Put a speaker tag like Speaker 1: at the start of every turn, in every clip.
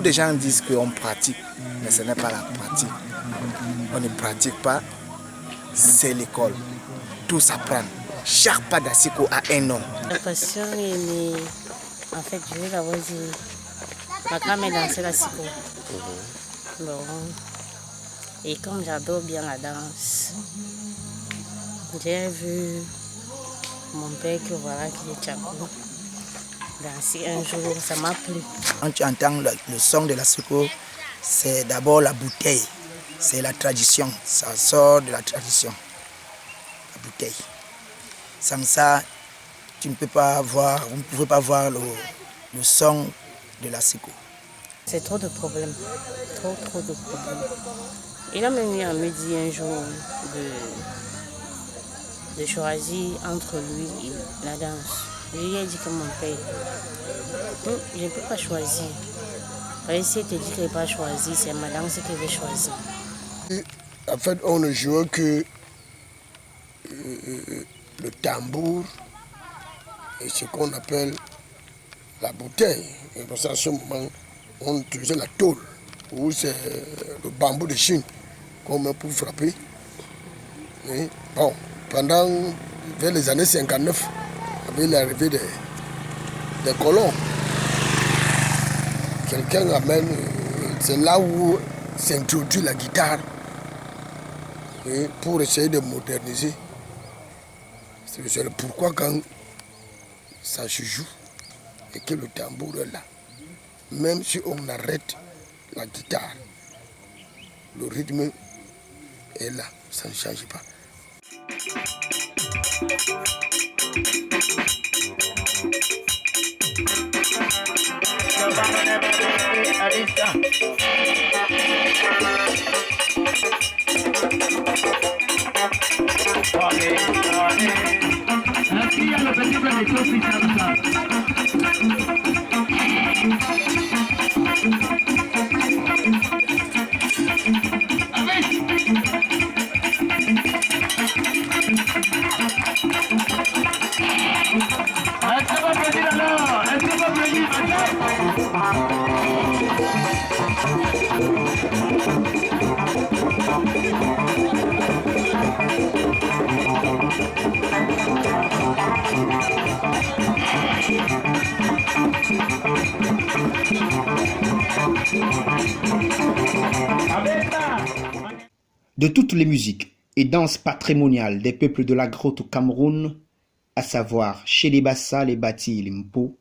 Speaker 1: de gens disent qu'on pratique, mais ce n'est pas la pratique. On ne pratique pas, c'est l'école. Tout s'apprend. Chaque pas d'Asiko a un nom.
Speaker 2: La passion est née, en fait, je vais l'avoir dit, ma grand-mère dansait l'Asiko. Bon, et comme j'adore bien la danse, j'ai vu mon père que voilà qui est Tchakou danser un jour, ça m'a plu.
Speaker 3: Quand tu entends le son de l'Asiko, c'est d'abord la bouteille, c'est la tradition, ça sort de la tradition, la bouteille. Sans ça, tu ne peux pas voir, vous ne pouvez pas voir le son de l'Asiko.
Speaker 2: C'est trop de problèmes, trop de problèmes. Il a même eu à me dire un jour de choisir entre lui et la danse. Je lui ai dit que mon père, je ne peux pas choisir. Parce que si elle te dit qu'elle ne peut pas choisir, c'est ma danse qu'elle veut choisir.
Speaker 4: En fait, on ne jouait que le tambour et ce qu'on appelle la bouteille. Et parce qu'à ce moment, on utilisait la tôle, ou c'est le bambou de Chine qu'on met pour frapper. Et bon, vers les années 59, avec l'arrivée des colons, quelqu'un amène, c'est là où s'introduit la guitare pour essayer de moderniser. C'est le pourquoi quand ça se joue et que le tambour est là, même si on arrête la guitare, le rythme est là, ça ne change pas.
Speaker 5: De toutes les musiques et danses patrimoniales des peuples de la grotte au Cameroun, à savoir chez les Bassa, les Bati et les Mpo,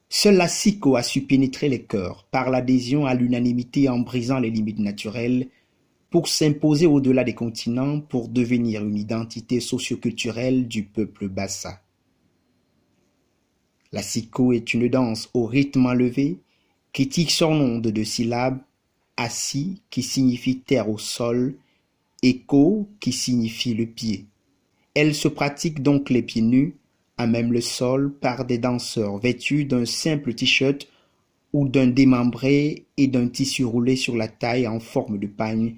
Speaker 5: seul l'Asiko a su pénétrer les cœurs par l'adhésion à l'unanimité en brisant les limites naturelles pour s'imposer au-delà des continents pour devenir une identité socioculturelle du peuple Bassa. L'Asiko est une danse au rythme enlevé qui tire son nom de 2 syllabes, assis qui signifie terre au sol, écho qui signifie le pied. Elle se pratique donc les pieds nus, à même le sol, par des danseurs vêtus d'un simple t-shirt ou d'un démembré et d'un tissu roulé sur la taille en forme de pagne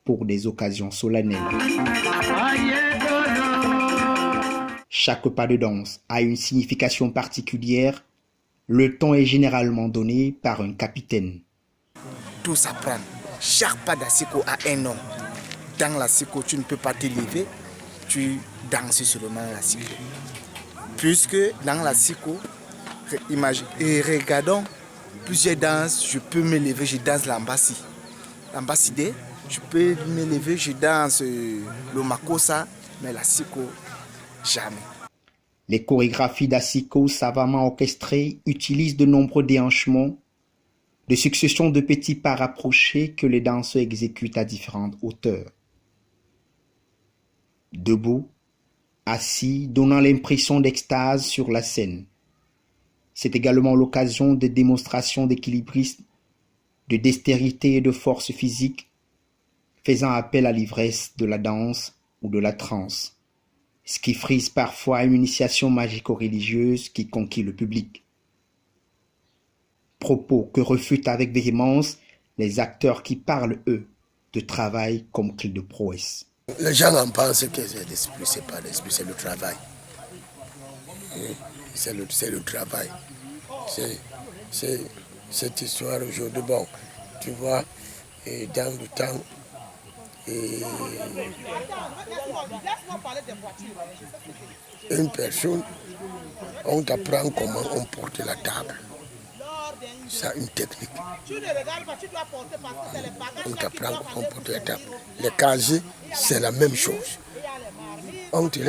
Speaker 5: pour des occasions solennelles. Chaque pas de danse a une signification particulière. Le ton est généralement donné par un capitaine.
Speaker 1: Tout s'apprend. Chaque pas d'Asiko a un nom. Dans l'Asiko, tu ne peux pas te lever, tu danses seulement l'Asiko. Puisque dans l'Asiko, regardons plusieurs danses, je peux me lever, je danse l'ambassi. L'ambassidé, je peux me lever, je danse le makossa, mais l'Asiko, jamais.
Speaker 5: Les chorégraphies d'Asiko savamment orchestrées utilisent de nombreux déhanchements, de successions de petits pas rapprochés que les danseurs exécutent à différentes hauteurs. Debout, assis, donnant l'impression d'extase sur la scène. C'est également l'occasion de démonstrations d'équilibrisme, de dextérité et de force physique, faisant appel à l'ivresse de la danse ou de la transe, ce qui frise parfois une initiation magico-religieuse qui conquiert le public. Propos que refutent avec véhémence les acteurs qui parlent, eux, de travail comme clé de prouesse.
Speaker 4: Les gens en pensent que c'est l'esprit, c'est pas l'esprit, c'est le travail. C'est le travail. cette histoire aujourd'hui. Bon, tu vois, et dans le temps, une personne, on t'apprend comment on porte la table. C'est une technique. On t'apprend comment on porte la table. Les casiers, c'est la même chose. On te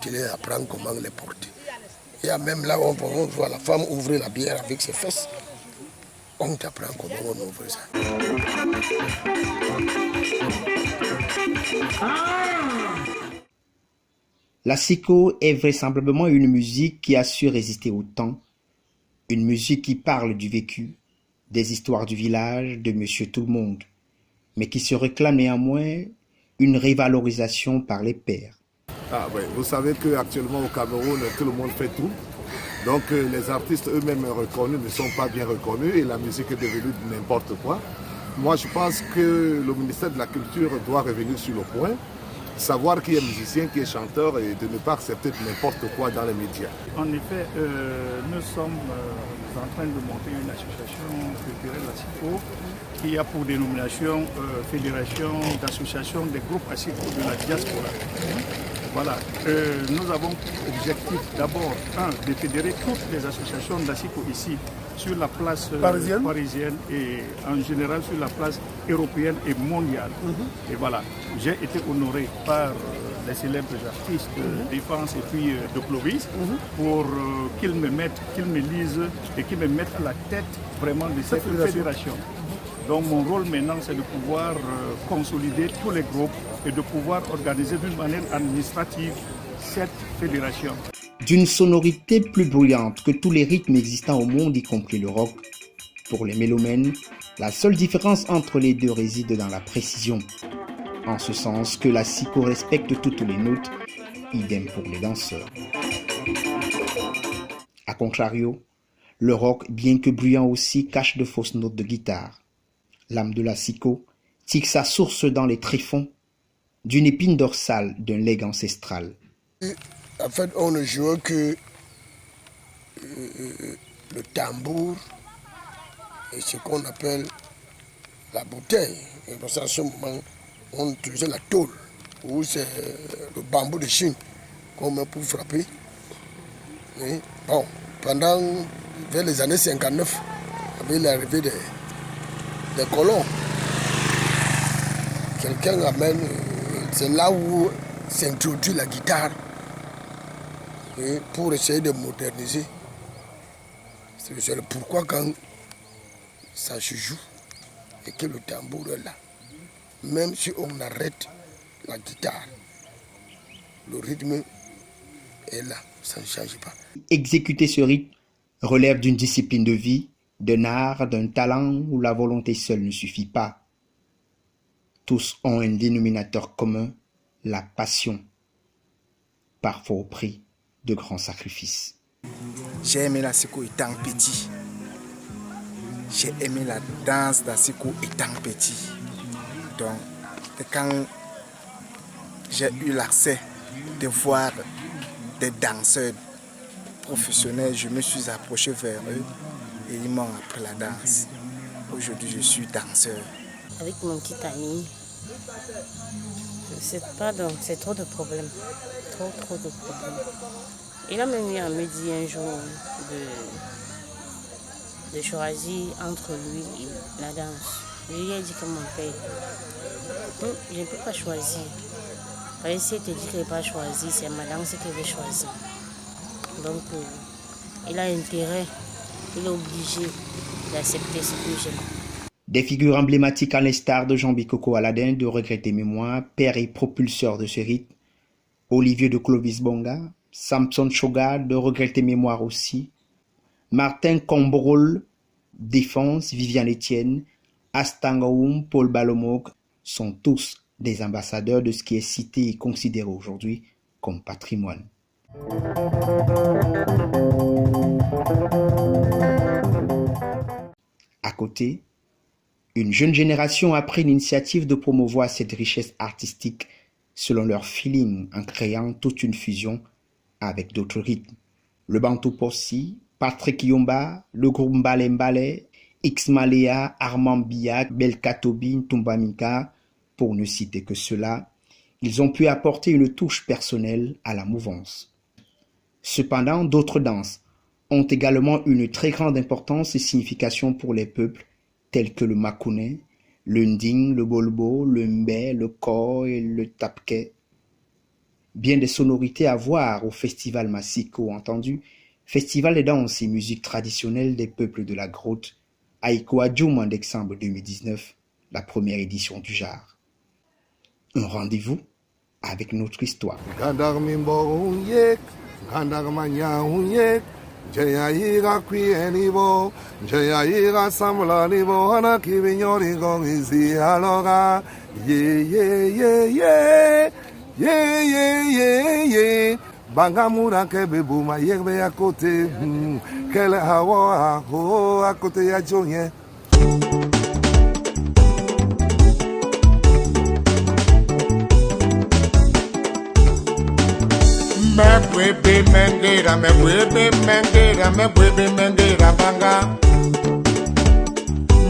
Speaker 4: les apprend comment les porter. Il y a même là où on voit la femme ouvrir la bière avec ses fesses. On t'apprend comment on ouvre ça.
Speaker 5: La siko est vraisemblablement une musique qui a su résister au temps, une musique qui parle du vécu, des histoires du village, de Monsieur Tout-le-Monde, mais qui se réclame néanmoins une révalorisation par les pairs.
Speaker 6: Ah oui, vous savez qu'actuellement au Cameroun, tout le monde fait tout. Donc les artistes eux-mêmes reconnus ne sont pas bien reconnus et la musique est devenue n'importe quoi. Moi je pense que le ministère de la Culture doit revenir sur le point, savoir qui est musicien, qui est chanteur et de ne pas accepter n'importe quoi dans les médias.
Speaker 7: En effet, nous sommes en train de monter une association culturelle, la SICO, qui a pour dénomination Fédération d'associations des groupes ASICO de la diaspora. Voilà, nous avons objectif d'abord, de fédérer toutes les associations d'ASICO ici, sur la place parisienne et en général sur la place européenne et mondiale. Et voilà, j'ai été honoré par les célèbres artistes de défense et puis de Clovis pour qu'ils me lisent et qu'ils me mettent à la tête vraiment de cette fédération. Donc mon rôle maintenant, c'est de pouvoir consolider tous les groupes et de pouvoir organiser d'une manière administrative cette fédération.
Speaker 5: D'une sonorité plus bruyante que tous les rythmes existants au monde, y compris le rock, pour les mélomènes, la seule différence entre les deux réside dans la précision. En ce sens que la siko respecte toutes les notes, idem pour les danseurs. A contrario, le rock, bien que bruyant aussi, cache de fausses notes de guitare. L'âme de la siko tire sa source dans les tréfonds d'une épine dorsale d'un legs ancestral.
Speaker 4: En fait, on ne joue que le tambour et ce qu'on appelle la bouteille. Et parce qu'à ce moment, on utilisait la tôle, ou c'est le bambou de Chine qu'on met pour frapper. Et bon, vers les années 59, avec l'arrivée des colons, quelqu'un amène, c'est là où s'introduit la guitare pour essayer de moderniser. C'est le pourquoi quand ça se joue et que le tambour est là, même si on arrête la guitare, le rythme est là, ça ne change pas.
Speaker 5: Exécuter ce rythme relève d'une discipline de vie, d'un art, d'un talent où la volonté seule ne suffit pas. Tous ont un dénominateur commun, la passion, parfois au prix de grands sacrifices.
Speaker 1: J'ai aimé la siko étant petit. J'ai aimé la danse de la siko étant petit. Donc, quand j'ai eu l'accès de voir des danseurs professionnels, je me suis approché vers eux et ils m'ont appris la danse. Aujourd'hui, je suis danseur.
Speaker 2: Avec mon petit ami, c'est trop de problèmes. Trop de problèmes. Il a même eu à me dire un jour de choisir entre lui et la danse. Je lui ai dit que mon père, je ne peux pas choisir. Parce que si il te dit qu'il ne peut pas choisir, c'est ma danse qu'il veut choisir. Donc, il a intérêt, il est obligé d'accepter ce que j'aime.
Speaker 5: Des figures emblématiques à l'instar de Jean Bikoko Aladin de Regretter Mémoire, père et propulseur de ce rythme, Olivier de Clovis Bonga, Samson Choga de Regretter Mémoire aussi, Martin Combrol, Défense, Viviane Etienne, Astangaoum, Paul Balomok sont tous des ambassadeurs de ce qui est cité et considéré aujourd'hui comme patrimoine. À côté, une jeune génération a pris l'initiative de promouvoir cette richesse artistique selon leur feeling en créant toute une fusion avec d'autres rythmes. Le Bantu Possi, Patrick Yomba, le groupe Mbale Mbale, X-Malea, Armand Biak, Belkatobin, Tumbamika, pour ne citer que cela, ils ont pu apporter une touche personnelle à la mouvance. Cependant, d'autres danses ont également une très grande importance et signification pour les peuples tels que le Makouné, le Nding, le Bolbo, le Mbé, le Ko et le Tapke. Bien des sonorités à voir au festival Massiko entendu, festival des danses et musiques traditionnelles des peuples de la grotte, à Ikoadjoum en décembre 2019, la première édition du genre. Un rendez-vous avec notre histoire.
Speaker 6: Jayaiga Quienivo, Jayaiga Samulanivo, Hanaki Vignorigo, Easy Aloga, ye, Bangamura Kebebuma, Yegbe à côté, Kele Hawa, ho, à côté ya Joye. Me puede mengira banga.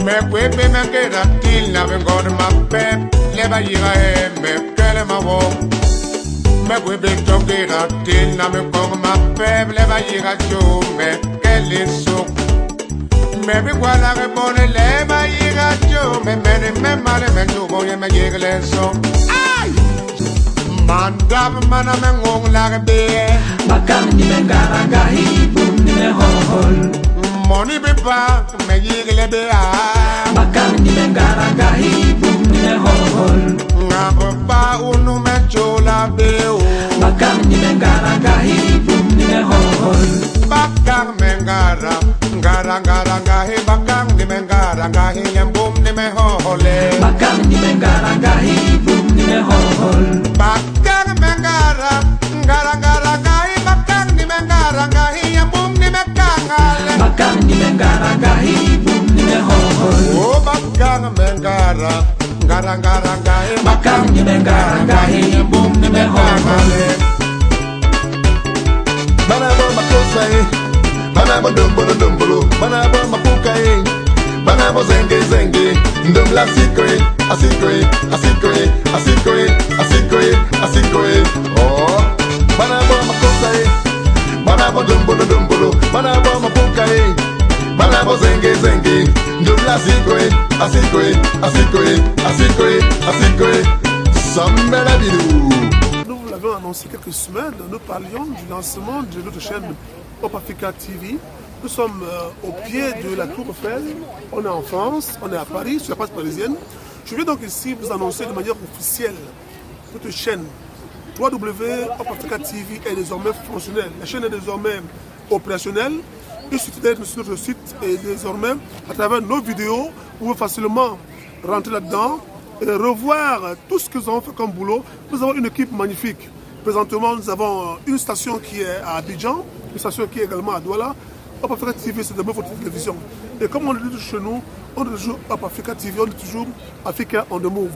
Speaker 6: Me puede mengira tilna vengo de ma pep. Le va ira me kele ma wo. Me puede togira tilna me con ma pep. Le va ira yo me kele so. Me vi guala que pone le va ira yo. Me male me yo voy me llegue so. Ay! Mandab mana mengong lagbe
Speaker 8: Bakam ni mengaranga hibum ni mehol
Speaker 6: Money be back me yigle be a
Speaker 8: Bakam ni mengaranga hibum ni mehol
Speaker 6: Ngaba unu me chola be o
Speaker 8: Bakam ni mengaranga hibum ni mehol
Speaker 6: Bakam mengara ngara he bakam ni mengaranga he yembum ni mehole
Speaker 8: Bakam ni mengaranga hibum ni mehol
Speaker 6: Bakam mengara ngara he bakam ni mengaranga he yembum ni mekangale
Speaker 8: Bakam ni mengaranga hibum ni mehol
Speaker 6: Oh bakam mengara ngara he
Speaker 8: Bakam ni mengaranga hibum ni mehol
Speaker 6: Banabo makosa Banabo dumbolo Banabo mapuka Banabo zenge Ndum la secret Oh Banabo makosa Banabo dumbolo Banabo mapuka Banabo zenge Ndum la secret Sambela bidou.
Speaker 9: Nous vous l'avons annoncé quelques semaines, nous parlions du lancement de notre chaîne Hop Africa TV. Nous sommes au pied de la Tour Eiffel, on est en France, on est à Paris, sur la place parisienne. Je viens donc ici vous annoncer de manière officielle notre chaîne Hop Africa TV est désormais fonctionnelle. La chaîne est désormais opérationnelle. Il suffit d'être sur notre site et désormais, à travers nos vidéos, vous pouvez facilement rentrer là-dedans et revoir tout ce que nous avons fait comme boulot. Nous avons une équipe magnifique. Présentement, nous avons une station qui est à Abidjan, une station qui est également à Douala. Hop Africa TV, c'est de votre télévision. Et comme on le dit chez nous, on dit toujours Hop Africa TV, on dit toujours Africa on the move.